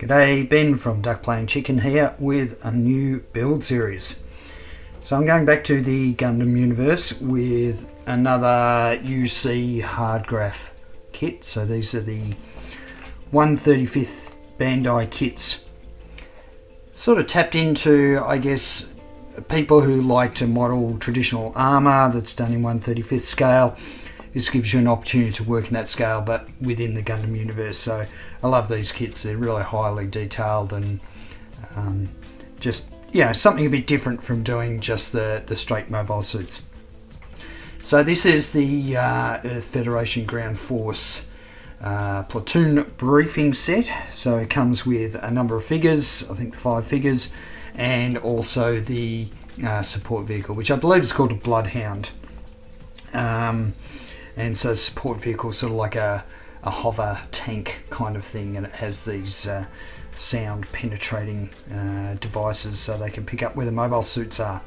G'day, Ben from Duck Playing Chicken here with a new build series. So I'm going back to the Gundam universe with another UC Hardgraph kit. So these are the 1/35th Bandai kits. Sort of tapped into, I guess, people who like to model traditional armour that's done in 1/35th scale. This gives you an opportunity to work in that scale, but within the Gundam universe. So I love these kits. They're really highly detailed and just, you know, something a bit different from doing just the straight mobile suits. So this is the Earth Federation Ground Force Platoon Briefing Set. So it comes with a number of figures, I think 5 figures, and also the support vehicle, which I believe is called a Bloodhound. And so support vehicle is sort of like a hover tank kind of thing, and it has these sound penetrating devices so they can pick up where the mobile suits are.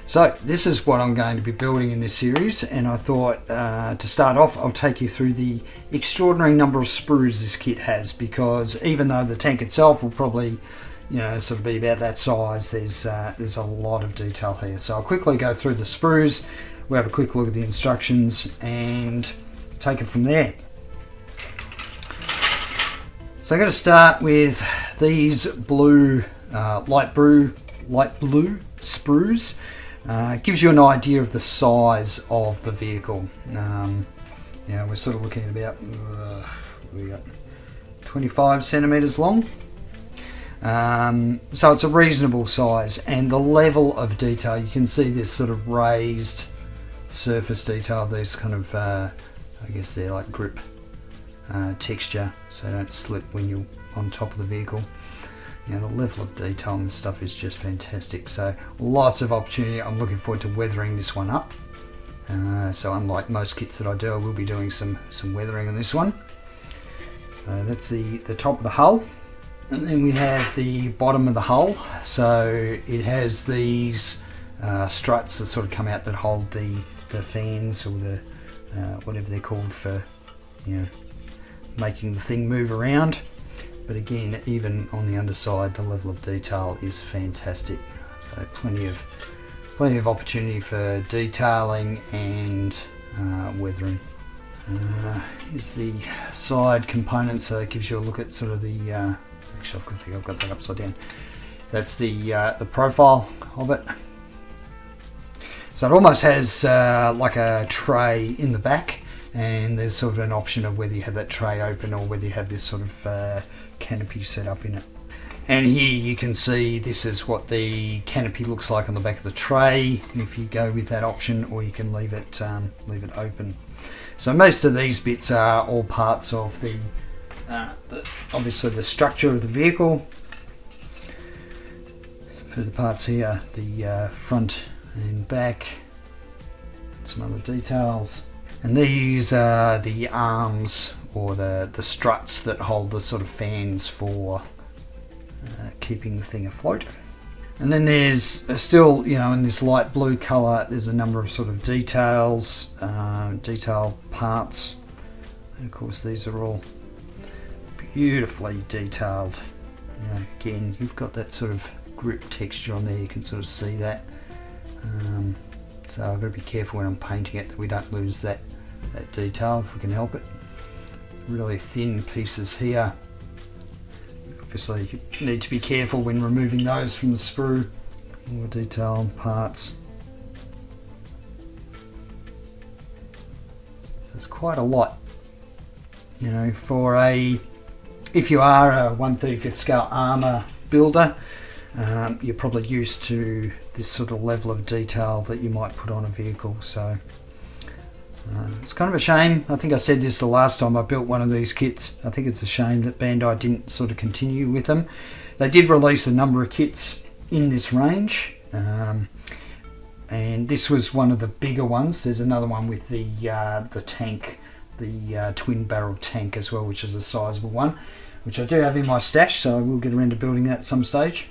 So this is what I'm going to be building in this series, and I thought to start off I'll take you through the extraordinary number of sprues this kit has, because even though the tank itself will probably, you know, sort of be about that size, there's a lot of detail here. So I'll quickly go through the sprues. We'll have a quick look at the instructions and take it from there. So I'm going to start with these blue, light blue sprues. It gives you an idea of the size of the vehicle. Yeah, we're sort of looking at about we got 25 centimeters long. So it's a reasonable size, and the level of detail, you can see this sort of raised surface detail, these kind of I guess they're like grip texture, so they don't slip when you're on top of the vehicle. You know, the level of detail on this stuff is just fantastic. So lots of opportunity. I'm looking forward to weathering this one up. So unlike most kits that I do, I will be doing some weathering on this one. That's the top of the hull, and then we have the bottom of the hull. So it has these struts that sort of come out that hold the fans, or the whatever they're called, for, you know, making the thing move around. But again, even on the underside, the level of detail is fantastic. So plenty of opportunity for detailing and weathering. Here's the side component, so it gives you a look at sort of the. Actually, I think I've got that upside down. That's the profile of it. So it almost has like a tray in the back, and there's sort of an option of whether you have that tray open or whether you have this sort of canopy set up in it. And here you can see this is what the canopy looks like on the back of the tray, if you go with that option, or you can leave it open. So most of these bits are all parts of the obviously the structure of the vehicle. So for the parts here, the front and back, some other details, and these are the arms, or the struts that hold the sort of fans for keeping the thing afloat. And then there's still, you know, in this light blue color, there's a number of sort of details, detail parts, and of course these are all beautifully detailed. You know, again, you've got that sort of grip texture on there, you can sort of see that. So I've got to be careful when I'm painting it that we don't lose that detail if we can help it. Really thin pieces here. Obviously you need to be careful when removing those from the sprue. More detailed parts. So it's quite a lot. You know, if you are a 1/35th scale armour builder, you're probably used to this sort of level of detail that you might put on a vehicle. So it's kind of a shame. I think I said this the last time I built one of these kits. I think it's a shame that Bandai didn't sort of continue with them. They did release a number of kits in this range, and this was one of the bigger ones. There's another one with the tank, the twin barrel tank as well, which is a sizable one, which I do have in my stash, so I will get around to building that at some stage.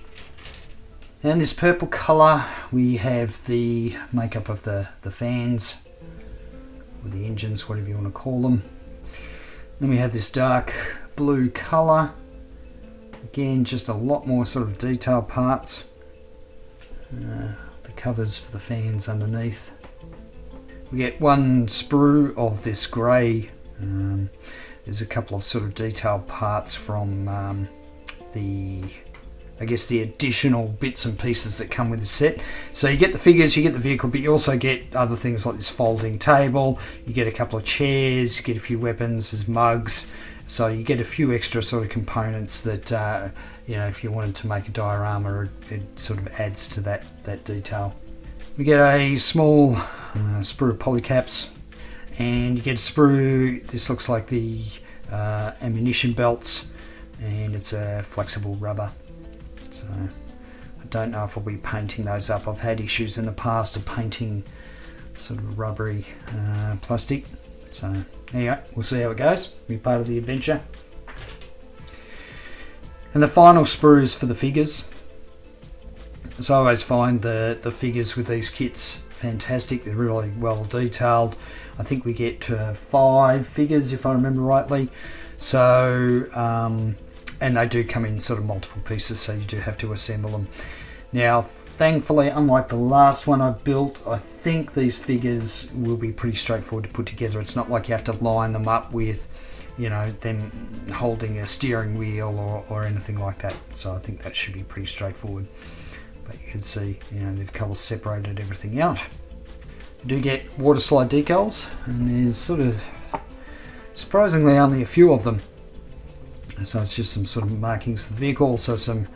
And this purple colour, we have the makeup of the fans, or the engines, whatever you want to call them. Then we have this dark blue colour, Again, just a lot more sort of detailed parts. The covers for the fans underneath. We get one sprue of this grey. There's a couple of sort of detailed parts from the additional bits and pieces that come with the set. So you get the figures, you get the vehicle, but you also get other things like this folding table. You get a couple of chairs, you get a few weapons, there's mugs. So you get a few extra sort of components that, if you wanted to make a diorama, it sort of adds to that detail. We get a small sprue of polycaps, and you get a sprue. This looks like the ammunition belts, and it's a flexible rubber. So I don't know if I'll be painting those up. I've had issues in the past of painting sort of rubbery plastic. So anyway, we'll see how it goes. Be part of the adventure. And the final sprues for the figures. So I always find the figures with these kits fantastic. They're really well detailed. I think we get 5 figures if I remember rightly. So and they do come in sort of multiple pieces, so you do have to assemble them. Now, thankfully, unlike the last one I built, I think these figures will be pretty straightforward to put together. It's not like you have to line them up with, them holding a steering wheel or anything like that. So I think that should be pretty straightforward. But you can see, they've colour separated everything out. You do get water slide decals, and there's sort of surprisingly only a few of them. So it's just some sort of markings for the vehicle, also some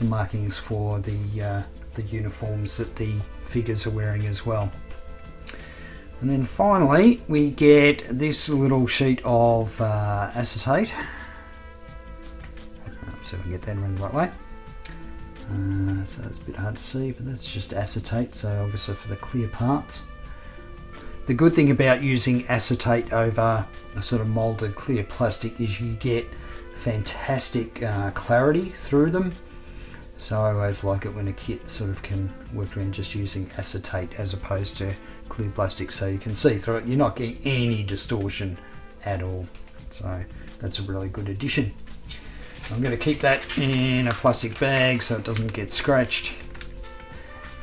markings for the uniforms that the figures are wearing as well. And then finally we get this little sheet of acetate. Let's see if we can get that around the right way. So it's a bit hard to see, but that's just acetate, so obviously for the clear parts. The good thing about using acetate over a sort of moulded clear plastic is you get fantastic clarity through them. So I always like it when a kit sort of can work around just using acetate as opposed to clear plastic, so you can see through it. You're not getting any distortion at all. So that's a really good addition. I'm going to keep that in a plastic bag so it doesn't get scratched.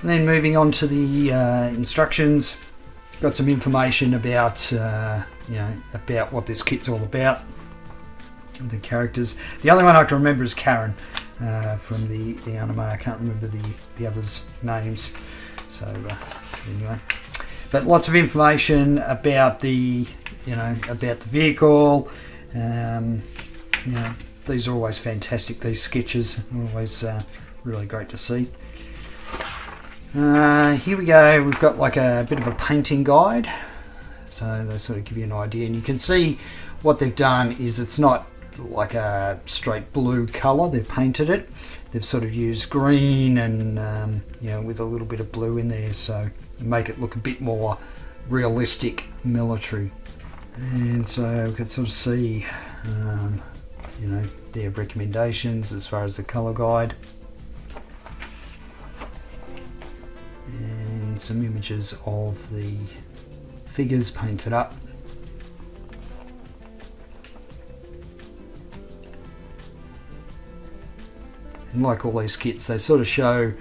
And then moving on to the instructions, got some information about about what this kit's all about. The characters. The only one I can remember is Karen from the anime. I can't remember the others' names. So anyway, but lots of information about the vehicle. These are always fantastic. These sketches are always really great to see. Here we go. We've got like a bit of a painting guide. So they sort of give you an idea, and you can see what they've done is it's not like a straight blue colour. They've painted it. They've sort of used green and with a little bit of blue in there, so make it look a bit more realistic, military. And so we can sort of see their recommendations as far as the colour guide, and some images of the figures painted up. And like all these kits, they sort of show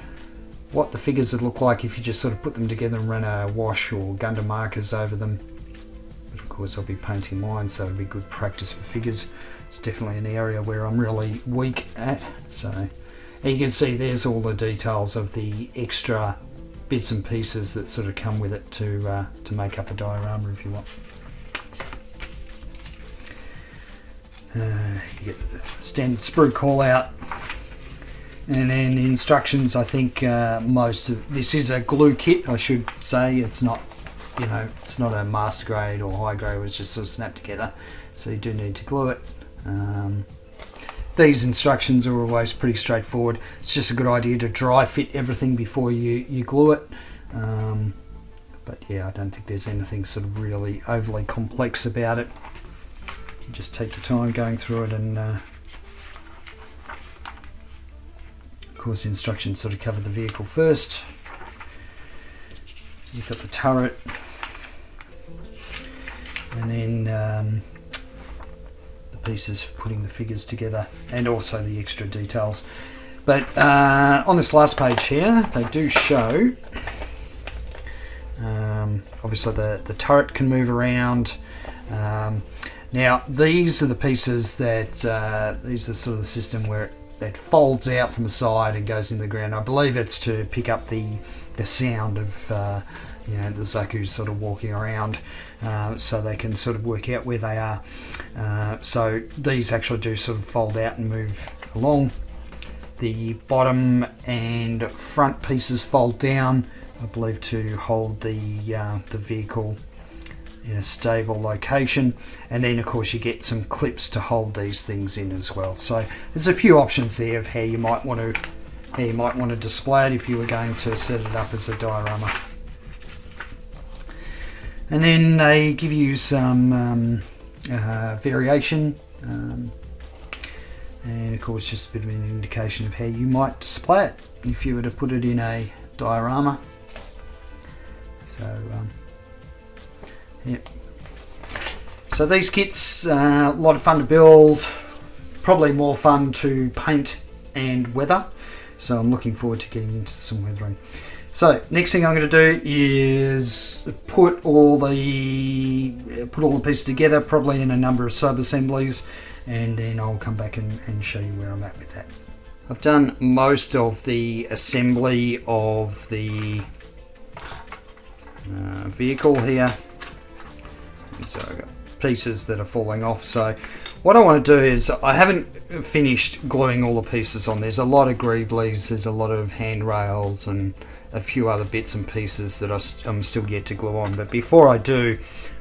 what the figures would look like if you just sort of put them together and run a wash or Gundam markers over them. But of course I'll be painting mine, so it'll be good practice for figures. It's definitely an area where I'm really weak at. So and you can see there's all the details of the extra bits and pieces that sort of come with it to make up a diorama if you want. You get the standard sprue call out. And then the instructions, I think most of this is a glue kit, I should say. It's not, it's not a master grade or high grade, it's just sort of snapped together. So you do need to glue it. These instructions are always pretty straightforward. It's just a good idea to dry fit everything before you glue it. But yeah, I don't think there's anything sort of really overly complex about it. You just take your time going through it, and of course the instructions sort of cover the vehicle first. You've got the turret, and then the pieces for putting the figures together, and also the extra details. But on this last page here, they do show, obviously the turret can move around. Now these are the pieces that, these are sort of the system where it folds out from the side and goes in the ground. I believe it's to pick up the sound of the Zaku sort of walking around, so they can sort of work out where they are. So these actually do sort of fold out and move along. The bottom and front pieces fold down, I believe, to hold the vehicle in a stable location, and then of course you get some clips to hold these things in as well. So there's a few options there of how you might want to display it if you were going to set it up as a diorama. And then they give you some variation, and of course just a bit of an indication of how you might display it if you were to put it in a diorama. So yep. So these kits, a lot of fun to build, probably more fun to paint and weather. So I'm looking forward to getting into some weathering. So next thing I'm going to do is put all the pieces together, probably in a number of sub-assemblies, and then I'll come back and show you where I'm at with that. I've done most of the assembly of the vehicle here, and so I've got pieces that are falling off. So what I want to do is, I haven't finished gluing all the pieces on. There's a lot of greeblies, there's a lot of handrails and a few other bits and pieces that I'm still yet to glue on. But before I do,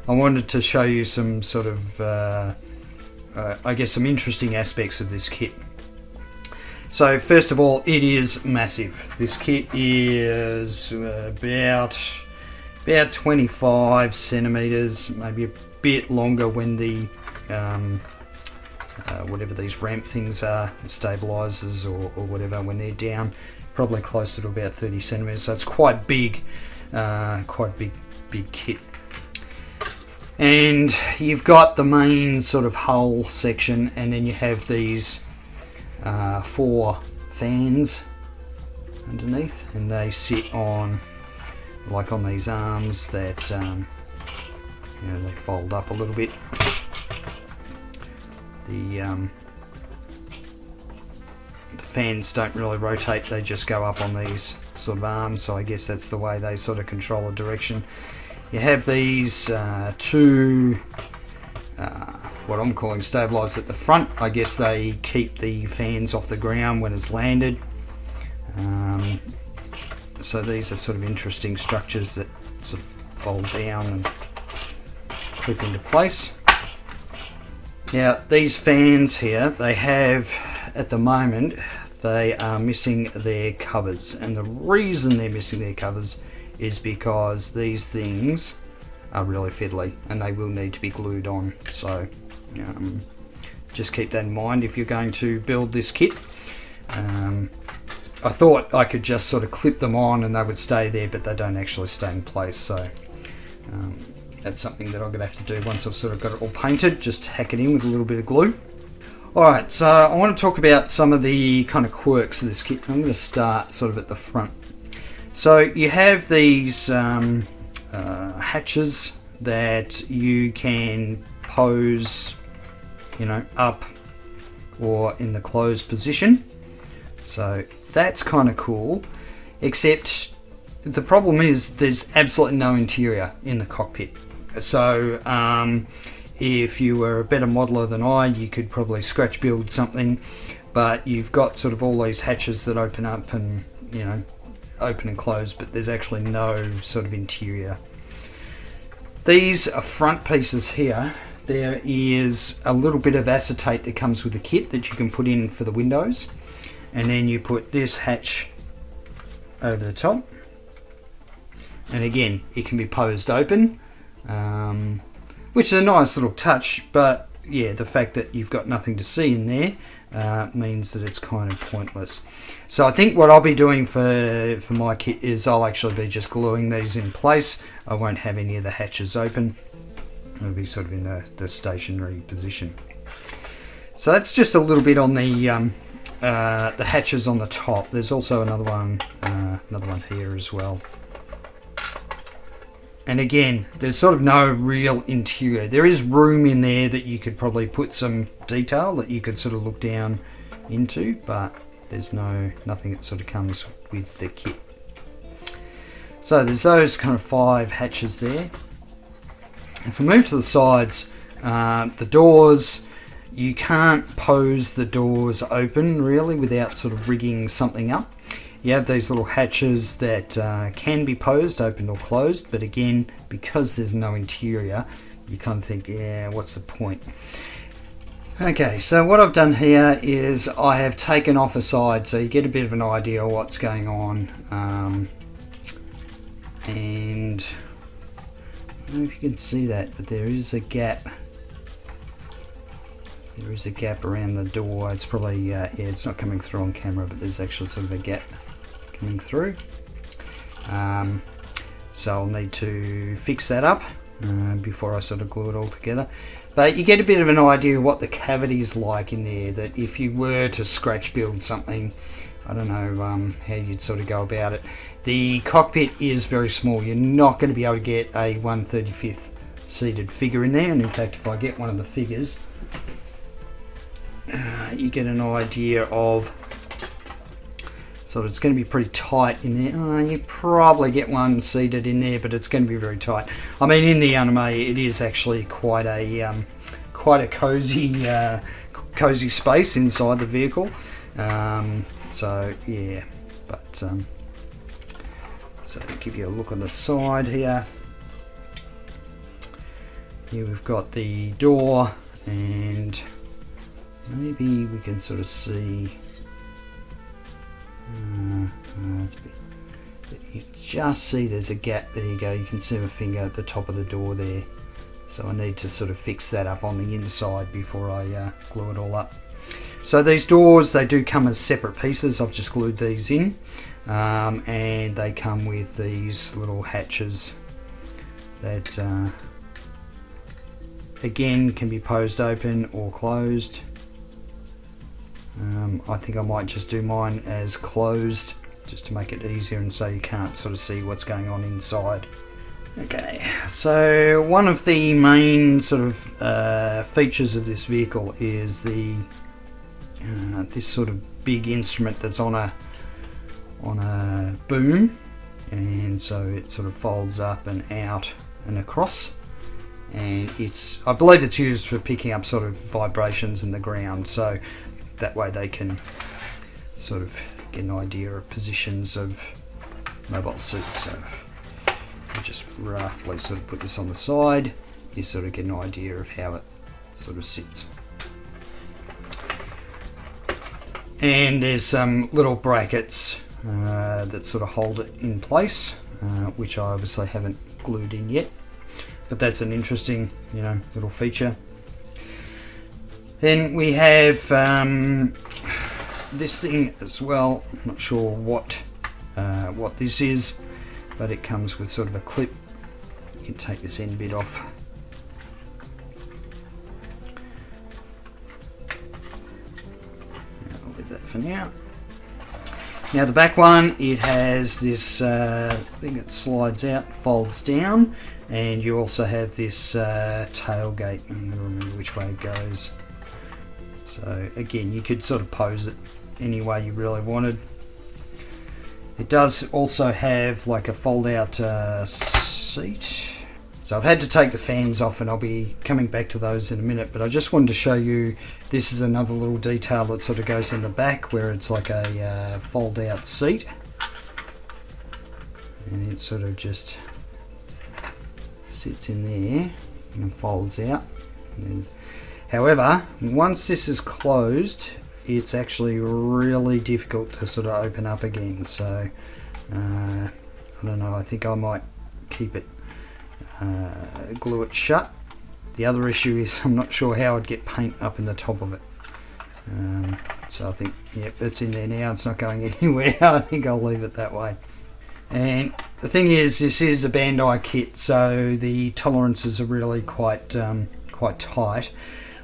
I wanted to show you some sort of I guess some interesting aspects of this kit. So first of all, it is massive. This kit is about 25 centimeters, maybe a bit longer when the whatever these ramp things are, stabilizers or whatever, when they're down, probably closer to about 30 centimeters. So it's quite big, big kit. And you've got the main sort of hull section, and then you have these 4 fans underneath, and they sit on, like on these arms that they fold up a little bit. The fans don't really rotate, they just go up on these sort of arms, so I guess that's the way they sort of control the direction. You have these 2 what I'm calling stabilizers at the front. I guess they keep the fans off the ground when it's landed. So these are sort of interesting structures that sort of fold down and clip into place. Now these fans here, they have, at the moment, they are missing their covers, and the reason they're missing their covers is because these things are really fiddly and they will need to be glued on. So just keep that in mind if you're going to build this kit. I thought I could just sort of clip them on and they would stay there, but they don't actually stay in place. So that's something that I'm going to have to do once I've sort of got it all painted, just hack it in with a little bit of glue. Alright, so I want to talk about some of the kind of quirks of this kit. I'm going to start sort of at the front. So you have these hatches that you can pose, up or in the closed position. So that's kind of cool, except the problem is there's absolutely no interior in the cockpit. So if you were a better modeler than I, you could probably scratch build something, but you've got sort of all these hatches that open up and open and close, but there's actually no sort of interior. These are front pieces here. There is a little bit of acetate that comes with the kit that you can put in for the windows, and then you put this hatch over the top, and again it can be posed open, which is a nice little touch, but yeah, the fact that you've got nothing to see in there means that it's kind of pointless. So I think what I'll be doing for my kit is I'll actually be just gluing these in place. I won't have any of the hatches open. It'll be sort of in the stationary position. So that's just a little bit on the hatches on the top. There's also another one here as well. And again, there's sort of no real interior. There is room in there that you could probably put some detail that you could sort of look down into, but there's nothing that sort of comes with the kit. So there's those kind of 5 hatches there. If we move to the sides, the doors, you can't pose the doors open really without sort of rigging something up. You have these little hatches that can be posed, opened or closed, but again, because there's no interior, you kind of think, yeah, what's the point? Okay, so what I've done here is I have taken off a side so you get a bit of an idea of what's going on. And I don't know if you can see that, but there is a gap. There is a gap around the door. It's probably, yeah, it's not coming through on camera, but there's actually sort of a gap coming through. So I'll need to fix that up before I sort of glue it all together. But you get a bit of an idea of what the cavity is like in there, that if you were to scratch build something, I don't know how you'd sort of go about it. The cockpit is very small. You're not going to be able to get a 1/35th seated figure in there, and in fact if I get one of the figures, you get an idea of, so it's going to be pretty tight in there. You probably get one seated in there, but it's going to be very tight. I mean, in the anime, it is actually quite a cozy space inside the vehicle. So yeah, but so to give you a look on the side here. Here we've got the door, and maybe we can sort of see. You just see there's a gap. There you go. You can see my finger at the top of the door there. So I need to sort of fix that up on the inside before I glue it all up. So these doors, they do come as separate pieces. I've just glued these in, and they come with these little hatches that again can be posed open or closed. I think I might just do mine as closed just to make it easier, and so you can't sort of see what's going on inside. Okay, so one of the main sort of features of this vehicle is the this sort of big instrument that's on a boom, and so it sort of folds up and out and across, and I believe it's used for picking up sort of vibrations in the ground, so that way they can sort of get an idea of positions of mobile suits. So you just roughly sort of put this on the side, you sort of get an idea of how it sort of sits. And there's some little brackets that sort of hold it in place, which I obviously haven't glued in yet, but that's an interesting, little feature. Then we have this thing as well. I'm not sure what this is, but it comes with sort of a clip. You can take this end bit off. I'll leave that for now. Now the back one, it has this thing that slides out, folds down, and you also have this tailgate. I'm going to remember which way it goes. So again, you could sort of pose it any way you really wanted. It does also have like a fold out seat. So I've had to take the fans off, and I'll be coming back to those in a minute, but I just wanted to show you, this is another little detail that sort of goes in the back where it's like a fold out seat, and it sort of just sits in there and folds out. However, once this is closed, it's actually really difficult to sort of open up again. So I don't know, I think I might keep it, glue it shut. The other issue is I'm not sure how I'd get paint up in the top of it. So I think, yep, it's in there now, it's not going anywhere. I think I'll leave it that way. And the thing is, this is a Bandai kit, so the tolerances are really quite tight.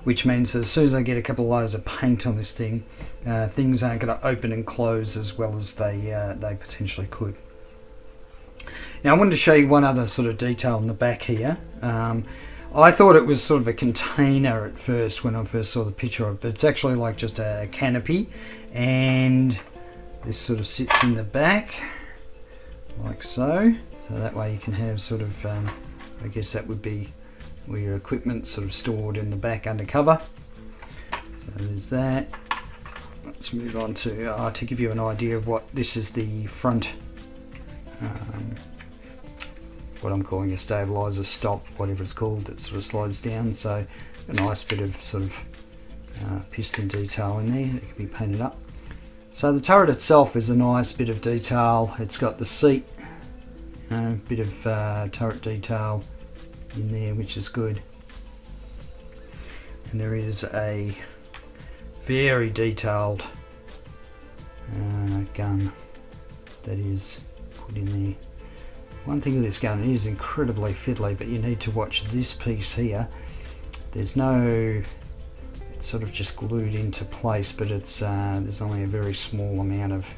which means that as soon as I get a couple of layers of paint on this thing, things aren't going to open and close as well as they potentially could. Now I wanted to show you one other sort of detail in the back here. I thought it was sort of a container at first when I first saw the picture of it, but it's actually like just a canopy, and this sort of sits in the back like so. So that way you can have sort of, I guess that would be where your equipment's sort of stored in the back under cover. So there's that. Let's move on to give you an idea of what this is, the front, what I'm calling a stabilizer stop, whatever it's called, that sort of slides down. So a nice bit of sort of piston detail in there that can be painted up. So the turret itself is a nice bit of detail. It's got the seat, a bit of turret detail in there, which is good. And there is a very detailed gun that is put in there. One thing with this gun, it is incredibly fiddly, but you need to watch this piece here. There's no, it's sort of just glued into place, but it's there's only a very small amount of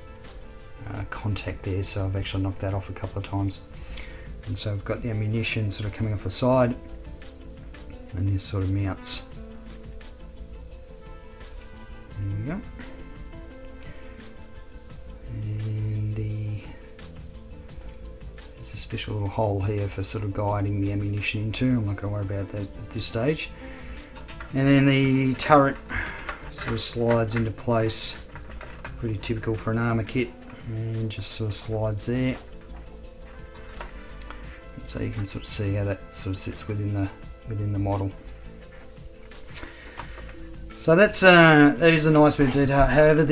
contact there, so I've actually knocked that off a couple of times. And so I've got the ammunition sort of coming off the side, and this sort of mounts. There we go. And there's a special little hole here for sort of guiding the ammunition into. I'm not going to worry about that at this stage. And then the turret sort of slides into place, pretty typical for an armour kit, and just sort of slides there. So you can sort of see how that sort of sits within the model. So that is a nice bit of detail. However,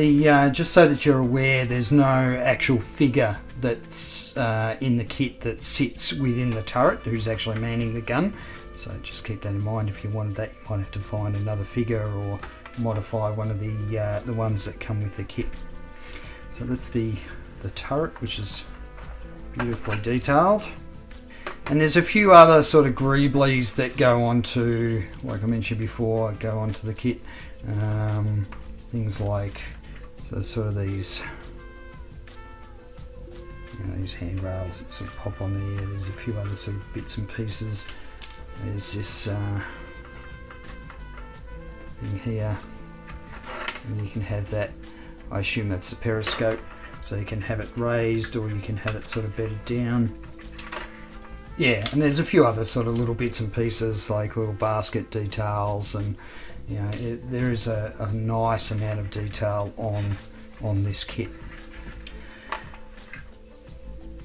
just so that you're aware, there's no actual figure that's in the kit that sits within the turret who's actually manning the gun. So just keep that in mind. If you wanted that, you might have to find another figure or modify one of the ones that come with the kit. So that's the turret, which is beautifully detailed. And there's a few other sort of greeblies that go onto, like I mentioned before, go onto the kit. Things like sort of these, these handrails that sort of pop on there. There's a few other sort of bits and pieces. There's this thing here, and you can have that. I assume that's the periscope, so you can have it raised or you can have it sort of bedded down. Yeah, and there's a few other sort of little bits and pieces, like little basket details, and there is a nice amount of detail on this kit.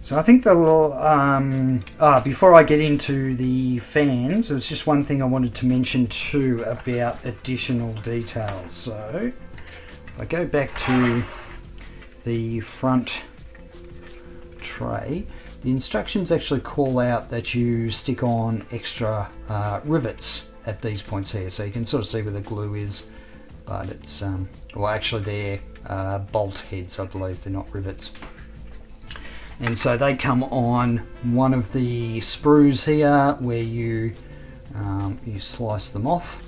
So I think before I get into the fans, there's just one thing I wanted to mention too about additional details. So if I go back to the front tray, the instructions actually call out that you stick on extra rivets at these points here, so you can sort of see where the glue is, but it's well, actually they're bolt heads, I believe, they're not rivets. And so they come on one of the sprues here where you slice them off.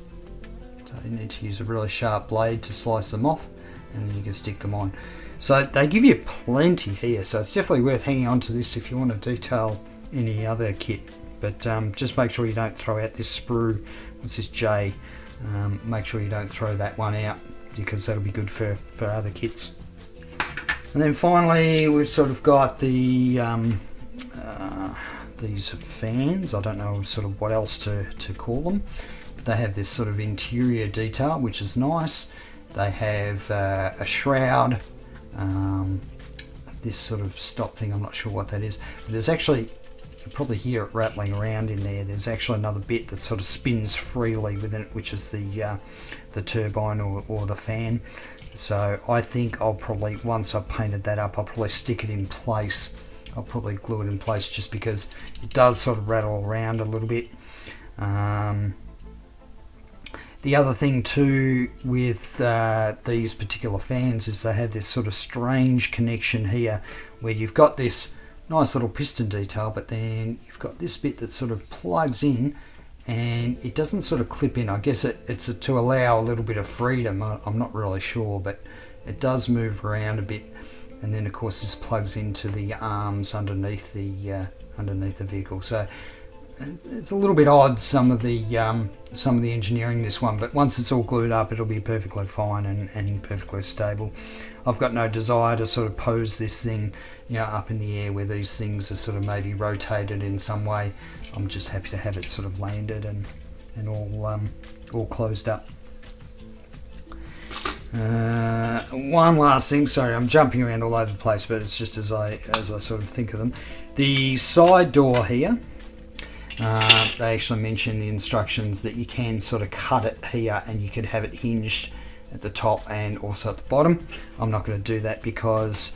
So you need to use a really sharp blade to slice them off, and then you can stick them on. So they give you plenty here, so it's definitely worth hanging on to this if you want to detail any other kit. But just make sure you don't throw out this sprue. What's this J? Make sure you don't throw that one out, because that'll be good for other kits. And then finally, we've sort of got the these fans. I don't know sort of what else to call them, but they have this sort of interior detail, which is nice. They have a shroud. This sort of stop thing, I'm not sure what that is, but there's actually, you can probably hear it rattling around in there. There's actually another bit that sort of spins freely within it, which is the turbine or the fan. So I think I'll probably, once I've painted that up, I'll probably stick it in place. I'll probably glue it in place just because it does sort of rattle around a little bit. The other thing too with these particular fans is they have this sort of strange connection here where you've got this nice little piston detail, but then you've got this bit that sort of plugs in and it doesn't sort of clip in. I guess it's to allow a little bit of freedom. I'm not really sure, but it does move around a bit. And then of course this plugs into the arms underneath the vehicle. So it's a little bit odd, some of the engineering this one, but once it's all glued up it'll be perfectly fine and perfectly stable. I've got no desire to sort of pose this thing, you know, up in the air where these things are sort of maybe rotated in some way. I'm just happy to have it sort of landed and all closed up. One last thing, sorry, I'm jumping around all over the place, but it's just as I sort of think of them. The side door here, they actually mention the instructions that you can sort of cut it here and you could have it hinged at the top and also at the bottom. I'm not going to do that because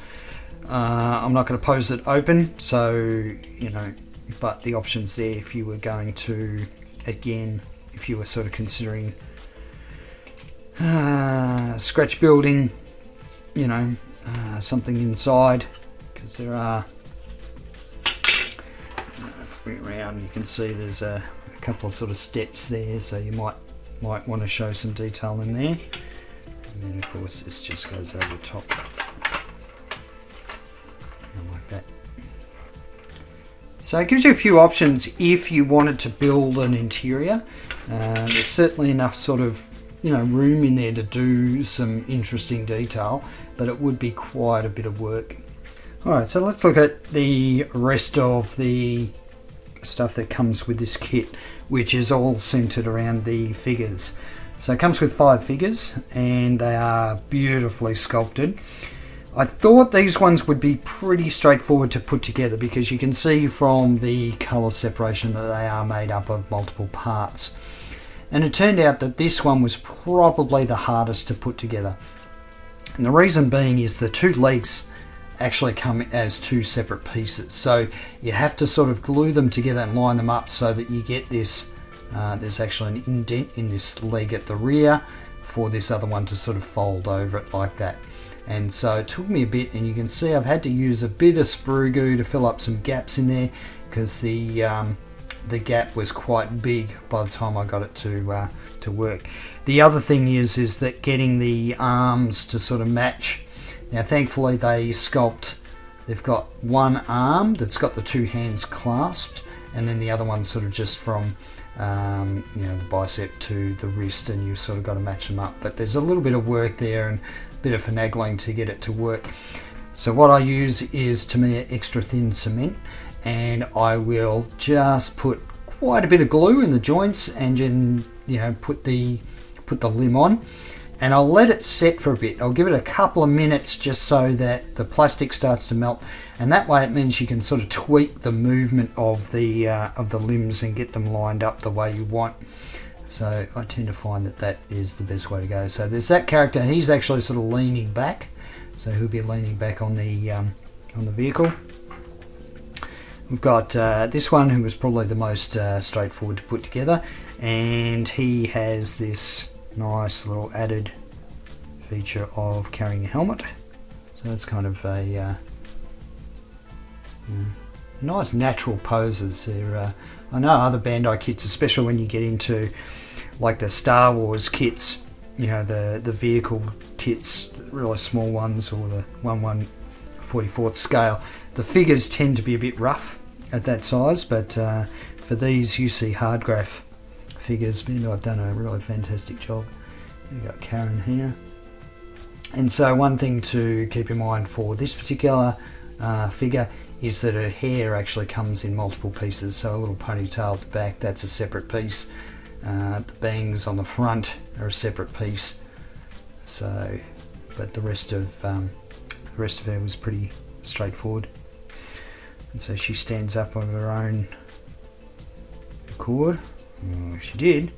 I'm not going to pose it open, so you know, but the option's there if you were going to, again, if you were sort of considering scratch building, you know, something inside, because there are, around you can see there's a couple of sort of steps there, so you might want to show some detail in there. And then of course this just goes over the top like that. So it gives you a few options if you wanted to build an interior. There's certainly enough sort of, you know, room in there to do some interesting detail, but it would be quite a bit of work. Alright, so let's look at the rest of the stuff that comes with this kit, which is all centered around the figures. So it comes with 5 figures and they are beautifully sculpted. I thought these ones would be pretty straightforward to put together because you can see from the color separation that they are made up of multiple parts. And it turned out that this one was probably the hardest to put together. And the reason being is the 2 legs actually come as 2 separate pieces. So you have to sort of glue them together and line them up so that you get this, there's actually an indent in this leg at the rear for this other one to sort of fold over it like that. And so it took me a bit, and you can see I've had to use a bit of sprue glue to fill up some gaps in there because the gap was quite big by the time I got it to work. The other thing is that getting the arms to sort of match. Now thankfully they've got one arm that's got the 2 hands clasped, and then the other one sort of just from you know, the bicep to the wrist, and you've sort of got to match them up. But there's a little bit of work there and a bit of finagling to get it to work. So what I use is, to me, extra thin cement, and I will just put quite a bit of glue in the joints and then, you know, put the limb on, and I'll let it set for a bit. I'll give it a couple of minutes just so that the plastic starts to melt, and that way it means you can sort of tweak the movement of the limbs and get them lined up the way you want. So I tend to find that is the best way to go. So there's that character. He's actually sort of leaning back, so he'll be leaning back on the vehicle. We've got this one, who was probably the most straightforward to put together, and he has this nice little added feature of carrying a helmet. So that's kind of a nice natural poses there. I know other Bandai kits, especially when you get into like the Star Wars kits, you know, the vehicle kits, the really small ones, or the 1/144th scale, the figures tend to be a bit rough at that size, but for these UC Hardgraph figures, I've done a really fantastic job. You've got Karen here. And so one thing to keep in mind for this particular figure is that her hair actually comes in multiple pieces. So a little ponytail at the back, that's a separate piece. The bangs on the front are a separate piece. So, but the rest of her was pretty straightforward. And so she stands up on her own accord. Oh, she did.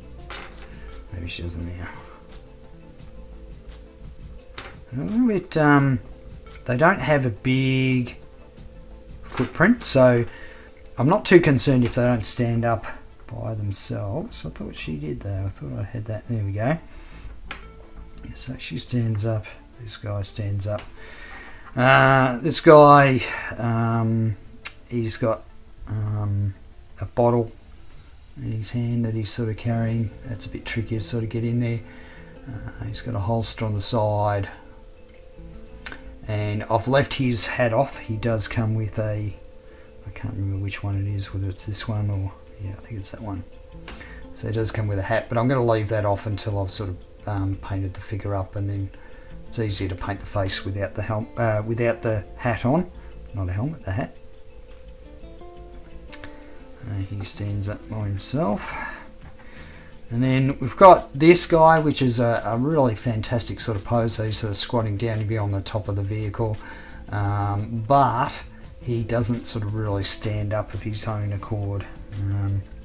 Maybe she doesn't now. A little bit, they don't have a big footprint, so I'm not too concerned if they don't stand up by themselves. I thought she did though. I thought I had that. There we go. So she stands up. This guy stands up. This guy, he's got a bottle and his hand that he's sort of carrying, that's a bit tricky to sort of get in there. He's got a holster on the side, and I've left his hat off. He does come with a, I can't remember which one it is, whether it's this one or, yeah, I think it's that one. So it does come with a hat, but I'm going to leave that off until I've sort of painted the figure up, and then it's easier to paint the face without the without the hat on. Not a helmet, the hat. He stands up by himself. And then we've got this guy, which is a really fantastic sort of pose. So he's sort of squatting down to be on the top of the vehicle, but he doesn't sort of really stand up of his own accord.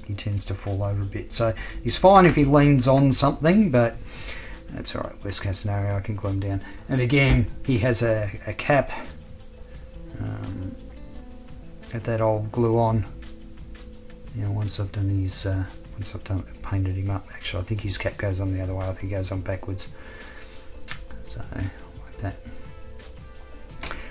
He tends to fall over a bit. So he's fine if he leans on something, but that's all right. Worst case scenario, I can glue him down. And again, he has a cap. Got that old glue on. You know, once I've done his, painted him up. Actually, I think his cap goes on the other way. I think it goes on backwards. So like that.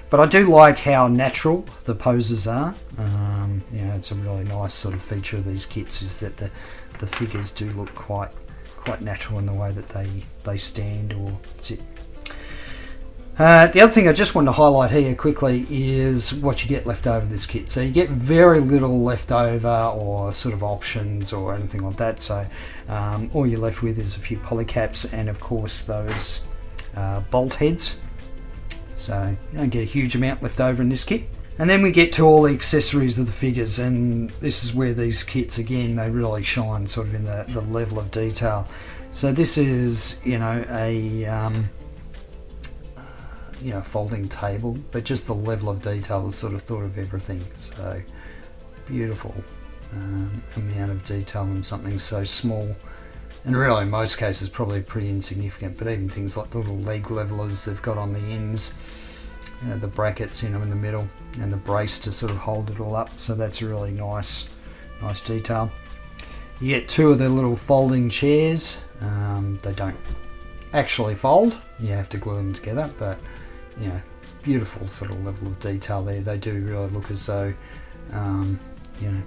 But I do like how natural the poses are. You know, it's a really nice sort of feature of these kits is that the figures do look quite natural in the way that they stand or sit. The other thing I just want to highlight here quickly is what you get left over this kit. So you get very little left over or sort of options or anything like that. So all you're left with is a few polycaps and of course those bolt heads. So you don't get a huge amount left over in this kit. And then we get to all the accessories of the figures, and this is where these kits again, they really shine sort of in the level of detail. So this is, you know, a folding table, but just the level of detail is sort of thought of everything. So beautiful amount of detail in something so small, and really in most cases probably pretty insignificant, but even things like the little leg levelers they've got on the ends, the brackets, you know, in the middle, and the brace to sort of hold it all up. So that's a really nice detail. You get two of the little folding chairs. They don't actually fold, you have to glue them together, but you know, beautiful sort of level of detail there. They do really look as though you know,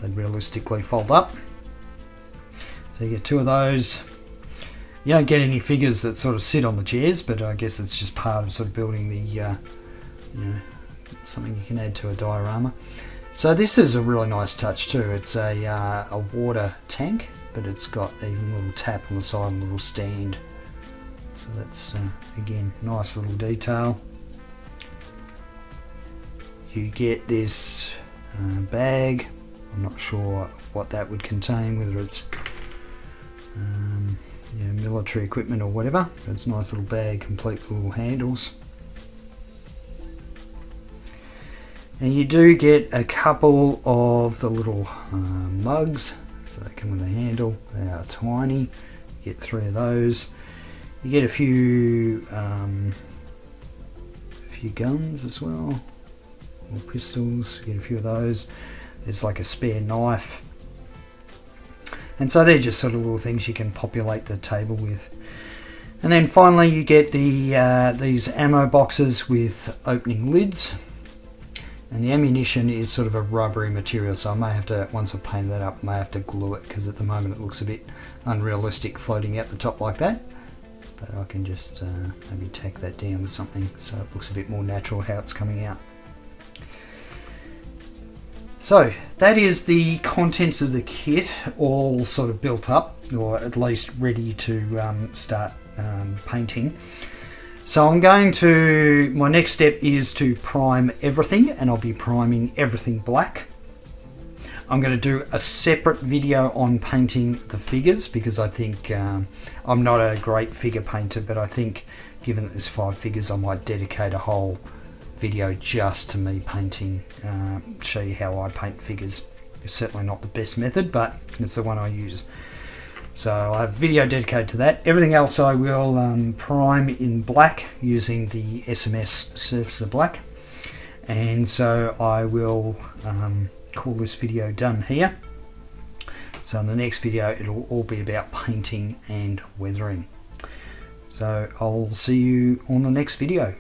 they'd realistically fold up. So you get two of those. You don't get any figures that sort of sit on the chairs, but I guess it's just part of sort of building the you know, something you can add to a diorama. So this is a really nice touch too. It's a water tank, but it's got even a little tap on the side and a little stand. So that's again, nice little detail. You get this bag. I'm not sure what that would contain, whether it's military equipment or whatever. It's a nice little bag, complete with little handles. And you do get a couple of the little mugs, so they come with a handle. They are tiny. You get 3 of those. You get a few guns as well, or pistols. You get a few of those. There's like a spare knife. And so they're just sort of little things you can populate the table with. And then finally you get the these ammo boxes with opening lids. And the ammunition is sort of a rubbery material, so I may have to, once I've painted that up, I may have to glue it, because at the moment it looks a bit unrealistic floating out the top like that. But I can just maybe tack that down with something so it looks a bit more natural how it's coming out. So that is the contents of the kit, all sort of built up, or at least ready to start painting. So I'm going to, my next step is to prime everything, and I'll be priming everything black. I'm going to do a separate video on painting the figures, because I think I'm not a great figure painter, but I think given that there's 5 figures, I might dedicate a whole video just to me painting, show you how I paint figures. It's certainly not the best method, but it's the one I use. So I have a video dedicated to that. Everything else I will prime in black using the SMS Surfacer Black. And so I will call this video done here. So in the next video it'll all be about painting and weathering. So I'll see you on the next video.